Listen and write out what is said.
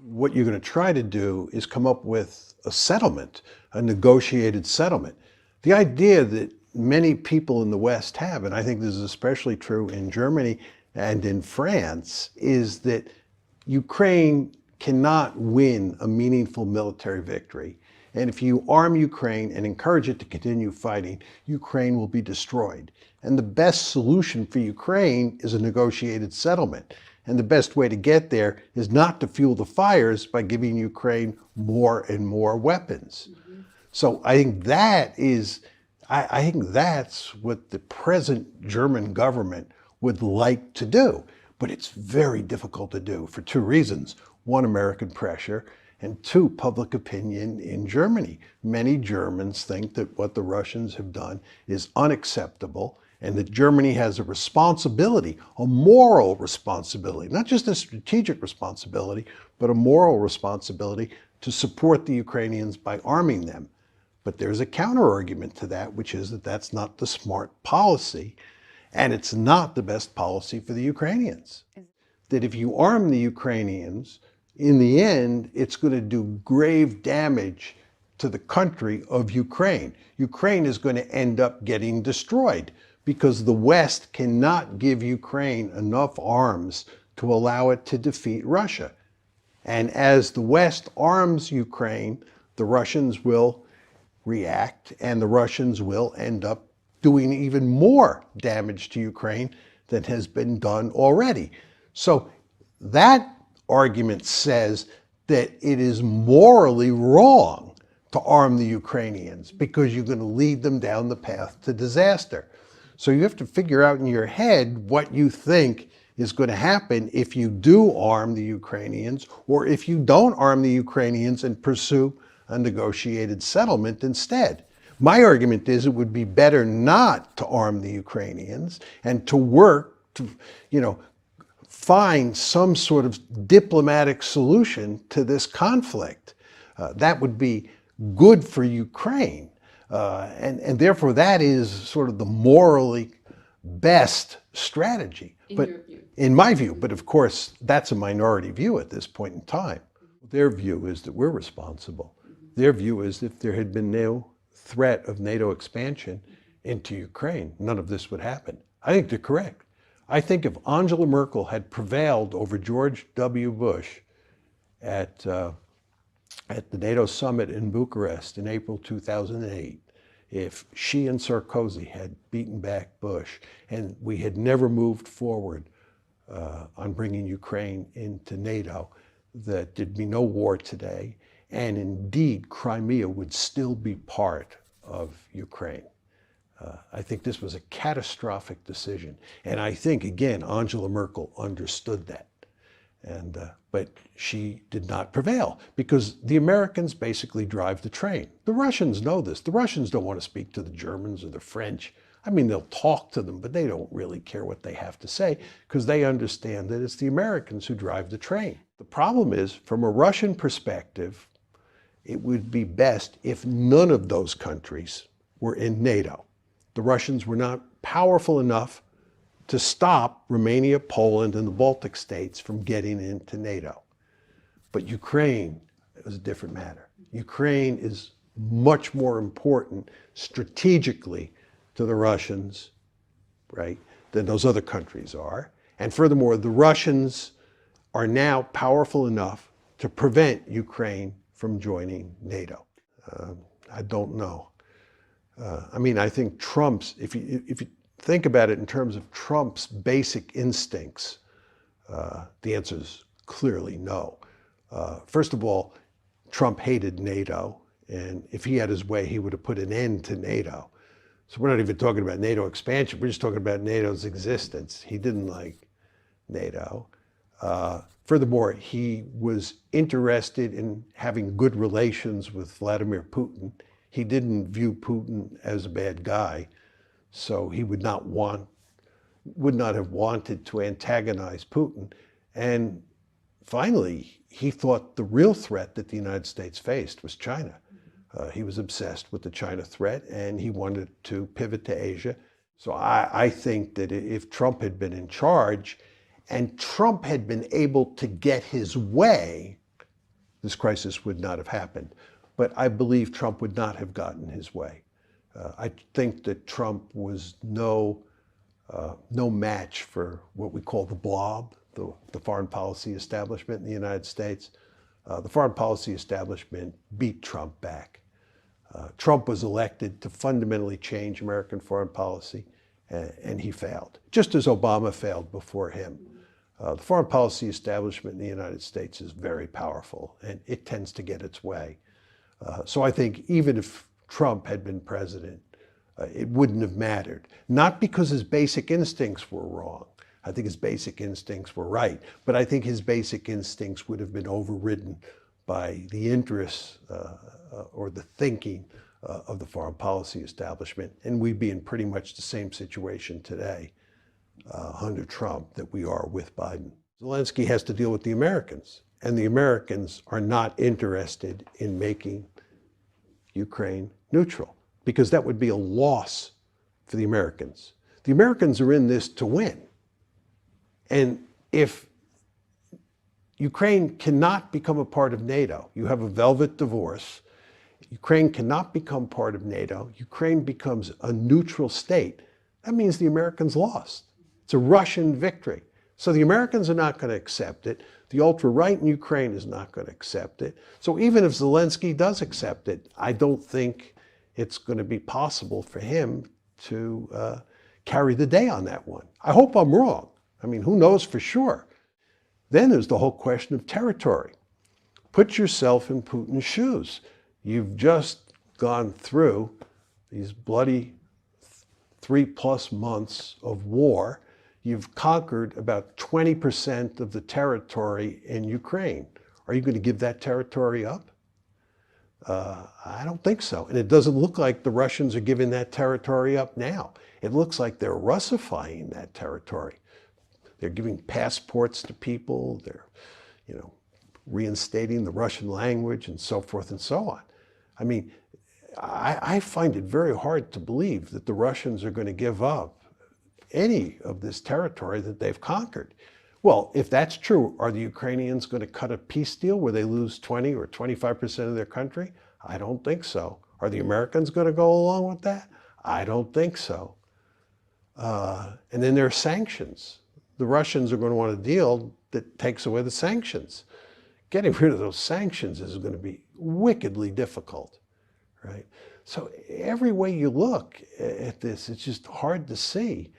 what you're going to try to do is come up with a settlement, a negotiated settlement. The idea that many people in the West have, and I think this is especially true in Germany and in France, is that Ukraine cannot win a meaningful military victory. And if you arm Ukraine and encourage it to continue fighting, Ukraine will be destroyed. And the best solution for Ukraine is a negotiated settlement. And the best way to get there is not to fuel the fires by giving Ukraine more and more weapons. So I think I think that's what the present German government would like to do. But it's very difficult to do for two reasons. One, American pressure, and two, public opinion in Germany. Many Germans think that what the Russians have done is unacceptable, and that Germany has a responsibility, a moral responsibility, not just a strategic responsibility, but a moral responsibility to support the Ukrainians by arming them. But there's a counter-argument to that, which is that that's not the smart policy, and it's not the best policy for the Ukrainians. That if you arm the Ukrainians, in the end, it's going to do grave damage to the country of Ukraine. Ukraine is going to end up getting destroyed because the West cannot give Ukraine enough arms to allow it to defeat Russia. And as the West arms Ukraine, the Russians will react, and the Russians will end up doing even more damage to Ukraine than has been done already. So that argument says that it is morally wrong to arm the Ukrainians because you're going to lead them down the path to disaster. So you have to figure out in your head what you think is going to happen if you do arm the Ukrainians, or if you don't arm the Ukrainians and pursue a negotiated settlement instead. My argument is it would be better not to arm the Ukrainians and to work to, find some sort of diplomatic solution to this conflict. That would be good for Ukraine. And therefore that is sort of the morally best strategy. In your view. In my view, but of course that's a minority view at this point in time. Their view is that we're responsible. Their view is if there had been no threat of NATO expansion into Ukraine, none of this would happen. I think they're correct. I think if Angela Merkel had prevailed over George W. Bush at the NATO summit in Bucharest in April 2008, if she and Sarkozy had beaten back Bush and we had never moved forward on bringing Ukraine into NATO, that there'd be no war today. And indeed, Crimea would still be part of Ukraine. I think this was a catastrophic decision. And I think, again, Angela Merkel understood that. But she did not prevail because the Americans basically drive the train. The Russians know this. The Russians don't want to speak to the Germans or the French. I mean, they'll talk to them, but they don't really care what they have to say because they understand that it's the Americans who drive the train. The problem is, from a Russian perspective, it would be best if none of those countries were in NATO. The Russians were not powerful enough to stop Romania, Poland, and the Baltic states from getting into NATO. But Ukraine is a different matter. Ukraine is much more important strategically to the Russians, right, than those other countries are. And furthermore, the Russians are now powerful enough to prevent Ukraine from joining NATO. I don't know. I think Trump's, if you think about it in terms of Trump's basic instincts, the answer is clearly no. First of all, Trump hated NATO, and if he had his way, he would have put an end to NATO. So we're not even talking about NATO expansion, we're just talking about NATO's existence. He didn't like NATO. Furthermore, he was interested in having good relations with Vladimir Putin. He didn't view Putin as a bad guy, so he would not have wanted to antagonize Putin. And finally, he thought the real threat that the United States faced was China. He was obsessed with the China threat, and he wanted to pivot to Asia. So I think that if Trump had been in charge, and Trump had been able to get his way this crisis would not have happened. But I believe Trump would not have gotten his way. I think that Trump was no match for what we call the blob, the foreign policy establishment in the United States. The foreign policy establishment beat Trump back. Trump was elected to fundamentally change American foreign policy, and he failed, just as Obama failed before him. The foreign policy establishment in the United States is very powerful, and it tends to get its way. So I think even if Trump had been president, it wouldn't have mattered. Not because his basic instincts were wrong. I think his basic instincts were right, but I think his basic instincts would have been overridden by the interests or the thinking of the foreign policy establishment, and we'd be in pretty much the same situation today under Trump that we are with Biden. Zelensky has to deal with the Americans, and the Americans are not interested in making Ukraine neutral, because that would be a loss for the Americans. The Americans are in this to win. And if Ukraine cannot become a part of NATO, you have a velvet divorce, Ukraine cannot become part of NATO, Ukraine becomes a neutral state, that means the Americans lost. It's a Russian victory. So the Americans are not going to accept it. The ultra-right in Ukraine is not going to accept it. So even if Zelensky does accept it, I don't think it's going to be possible for him to carry the day on that one. I hope I'm wrong. I mean, who knows for sure? Then there's the whole question of territory. Put yourself in Putin's shoes. You've just gone through these bloody 3+ months of war. You've conquered about 20% of the territory in Ukraine. Are you going to give that territory up? I don't think so. And it doesn't look like the Russians are giving that territory up now. It looks like they're Russifying that territory. They're giving passports to people. They're, reinstating the Russian language and so forth and so on. I mean, I find it very hard to believe that the Russians are going to give up any of this territory that they've conquered. Well, if that's true, are the Ukrainians going to cut a peace deal where they lose 20 or 25% of their country? I don't think so. Are the Americans going to go along with that? I don't think so. And then there are sanctions. The Russians are going to want a deal that takes away the sanctions. Getting rid of those sanctions is going to be wickedly difficult, right? So every way you look at this, it's just hard to see